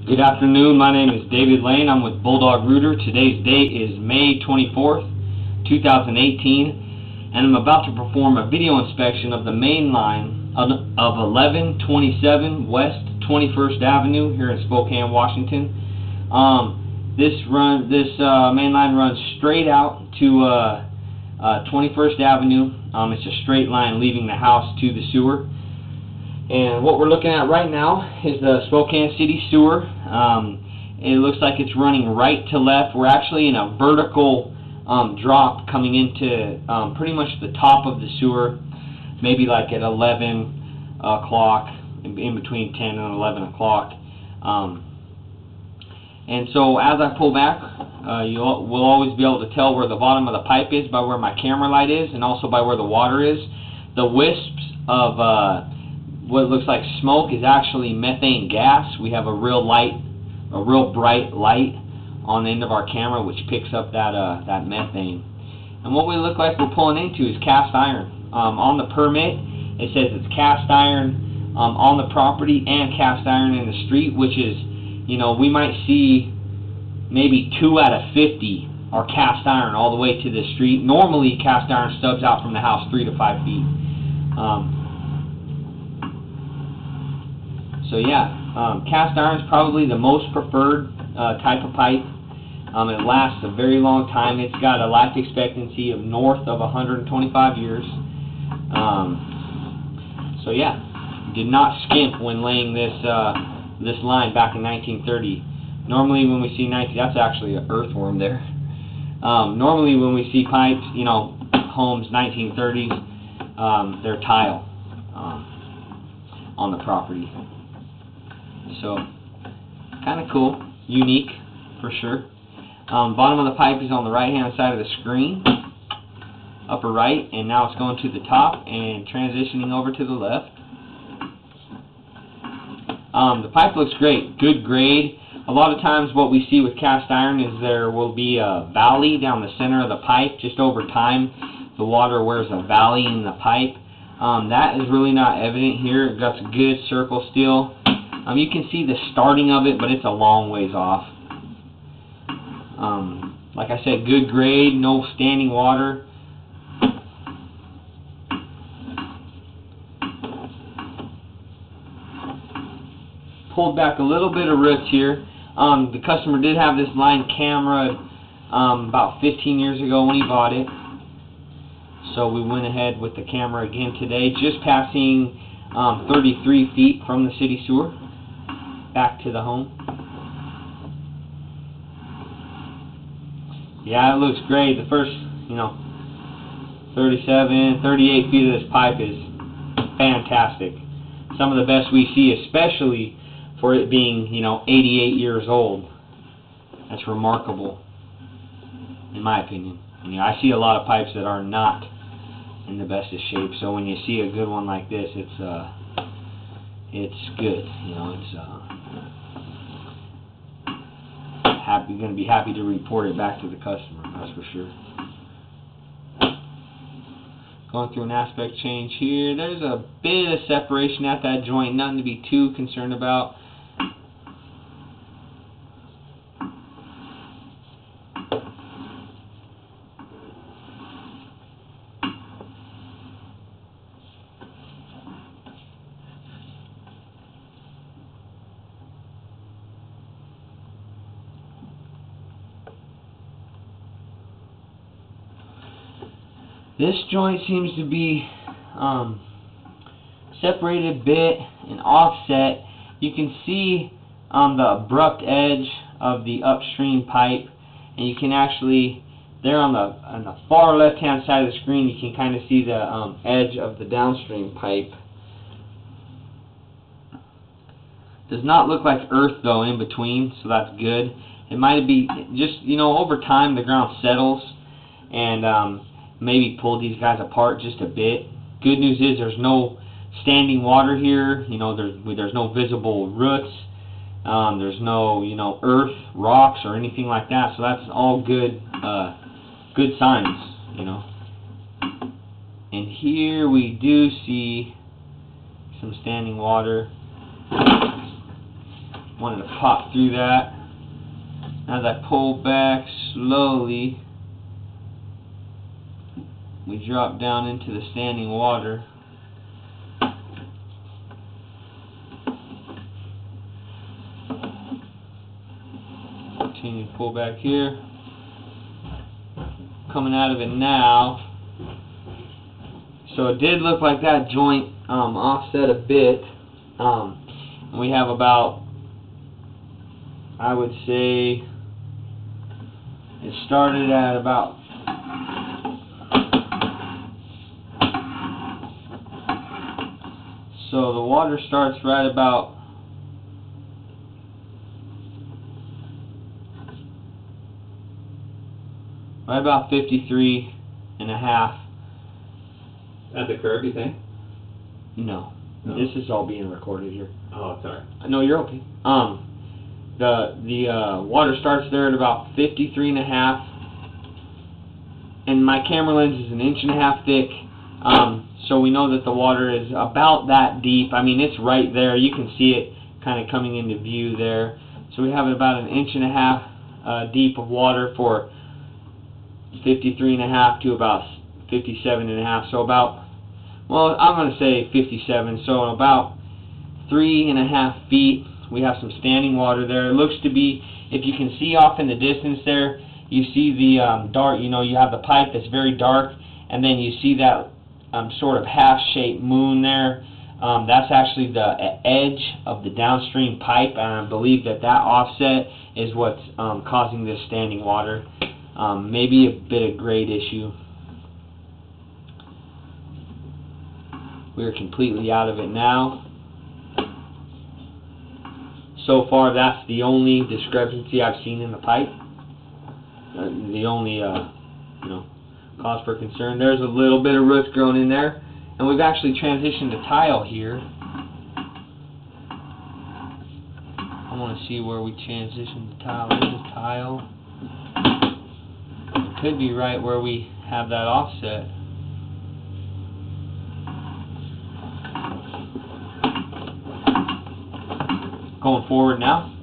Good afternoon, my name is David Lane. I'm with Bulldog Rooter. Today's date is May 24th, 2018, and I'm about to perform a video inspection of the main line of 1127 West 21st Avenue here in Spokane, Washington. This main line runs straight out to 21st Avenue. It's a straight line leaving the house to the sewer. And what we're looking at right now is the Spokane City Sewer. It looks like it's running right to left. We're actually in a vertical drop coming into pretty much the top of the sewer, maybe like at 11 o'clock, in between 10 and 11 o'clock. And so as I pull back, you will always be able to tell where the bottom of the pipe is by where my camera light is, and also by where the water is. The wisps of what looks like smoke is actually methane gas. We have a real bright light on the end of our camera which picks up that methane. And what we look like we're pulling into is cast iron. On the permit it says it's cast iron on the property and cast iron in the street, which is, you know, we might see maybe 2 out of 50 are cast iron all the way to the street. Normally cast iron stubs out from the house 3 to 5 feet. So yeah, cast iron is probably the most preferred type of pipe. It lasts a very long time. It's got a life expectancy of north of 125 years. So yeah, did not skimp when laying this line back in 1930. Normally when we see that's actually an earthworm there. Normally when we see pipes, you know, homes 1930s, they're tile on the property. So, kind of cool, unique, for sure. Bottom of the pipe is on the right-hand side of the screen, upper right, and now it's going to the top and transitioning over to the left. The pipe looks great, good grade. A lot of times what we see with cast iron is there will be a valley down the center of the pipe. Just over time, the water wears a valley in the pipe. That is really not evident here. It got a good circle still. You can see the starting of it, but it's a long ways off. Like I said, good grade, no standing water. Pulled back a little bit of roots here. The customer did have this line camera about 15 years ago when he bought it. So we went ahead with the camera again today, just passing 33 feet from the city sewer back to the home. Yeah, it looks great. The first, 37, 38 feet of this pipe is fantastic. Some of the best we see, especially for it being, 88 years old. That's remarkable, in my opinion. I see a lot of pipes that are not in the best of shape, so when you see a good one like this, it's good. You're going to be happy to report it back to the customer, that's for sure. Going through an aspect change here. There's a bit of separation at that joint, nothing to be too concerned about. This joint seems to be separated a bit and offset. You can see the abrupt edge of the upstream pipe, and you can actually, there on the far left-hand side of the screen, you can kind of see the edge of the downstream pipe. Does not look like earth though in between, so that's good. It might be just, over time the ground settles and maybe pull these guys apart just a bit. Good news is there's no standing water here. There's no visible roots. There's no earth, rocks, or anything like that. So that's all good. Good signs. And here we do see some standing water. wanted to pop through that. As I pull back slowly, we drop down into the standing water. Continue to pull back here. Coming out of it now. So it did look like that joint offset a bit. We have about, I would say, it started at about so the water starts right about right about 53 and a half. At the curb, you think? No. No. This is all being recorded here. Oh, sorry. No, you're okay. The water starts there at about 53 and a half, and my camera lens is 1.5 inches thick, so we know that the water is about that deep. I mean, it's right there. You can see it kind of coming into view there. So we have about 1.5 inches deep of water for 53 and a half to about 57 and a half. So about, well, I'm going to say 57. So about 3.5 feet. We have some standing water there. It looks to be, if you can see off in the distance there, you see the dark, you know, you have the pipe that's very dark, and then you see that sort of half-shaped moon there. That's actually the edge of the downstream pipe, and I believe that that offset is what's causing this standing water. Maybe a bit of grade issue. We're completely out of it now. So far, that's the only discrepancy I've seen in the pipe. The only, you know, cause for concern. There's a little bit of roots growing in there, and we've actually transitioned to tile here. I want to see where we transitioned to tile. There's a tile. It could be right where we have that offset. Going forward now.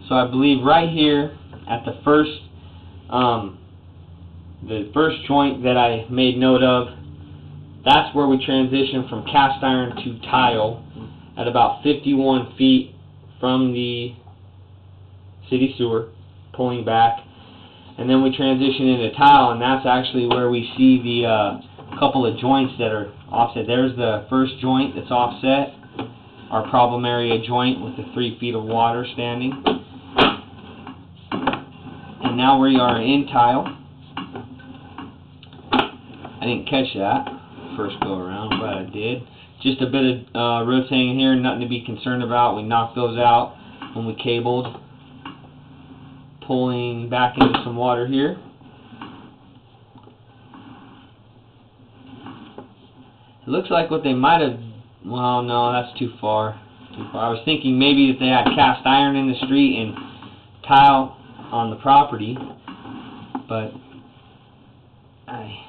So I believe right here at the first joint that I made note of, that's where we transition from cast iron to tile at about 51 feet from the city sewer, pulling back. And then we transition into tile, and that's actually where we see the couple of joints that are offset. There's the first joint that's offset, our problem area joint with the 3 feet of water standing. And now we are in tile. I didn't catch that first go around, but I did. Just a bit of roots hanging here, nothing to be concerned about. We knocked those out when we cabled. Pulling back into some water here. It looks like what they might have, well, no, that's too far. I was thinking maybe that they had cast iron in the street and tile on the property, but I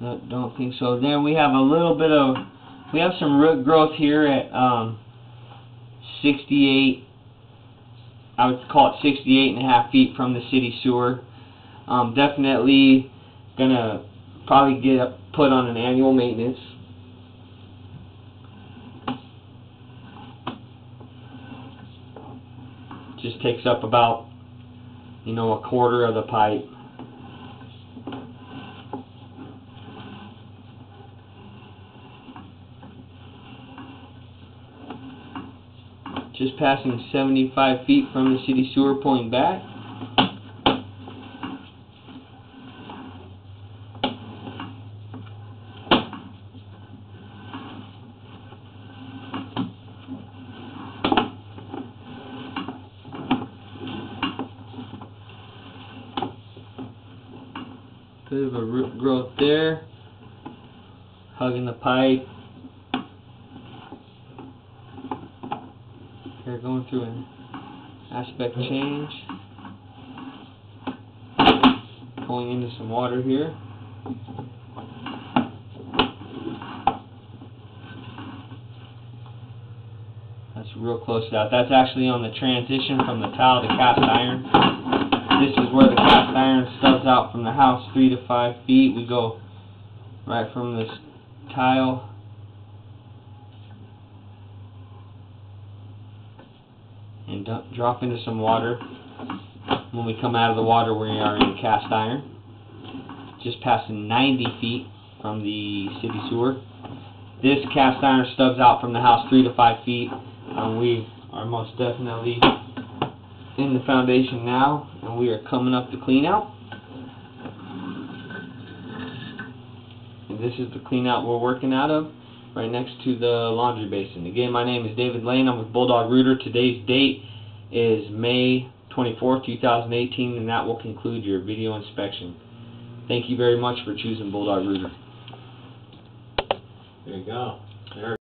don't think so. Then we have a little bit of, we have some root growth here at 68, I would call it 68.5 feet from the city sewer. Definitely gonna probably get put on an annual maintenance. Just takes up about, you know, 1/4 of the pipe. Just passing 75 feet from the city sewer, pulling back. Bit of a root growth there, hugging the pipe. They're going through an aspect change. pulling into some water here. That's real close out. That's actually on the transition from the tile to cast iron. This is where the cast iron stubs out from the house 3 to 5 feet. We go right from this tile and drop into some water. When we come out of the water, we are in cast iron, just passing 90 feet from the city sewer. This cast iron stubs out from the house 3 to 5 feet. We are most definitely in the foundation now, and we are coming up the clean out. And this is the clean out we're working out of, right next to the laundry basin. Again, my name is David Lane. I'm with Bulldog Rooter. Today's date is May 24th, 2018, and that will conclude your video inspection. Thank you very much for choosing Bulldog Rooter. There you go. There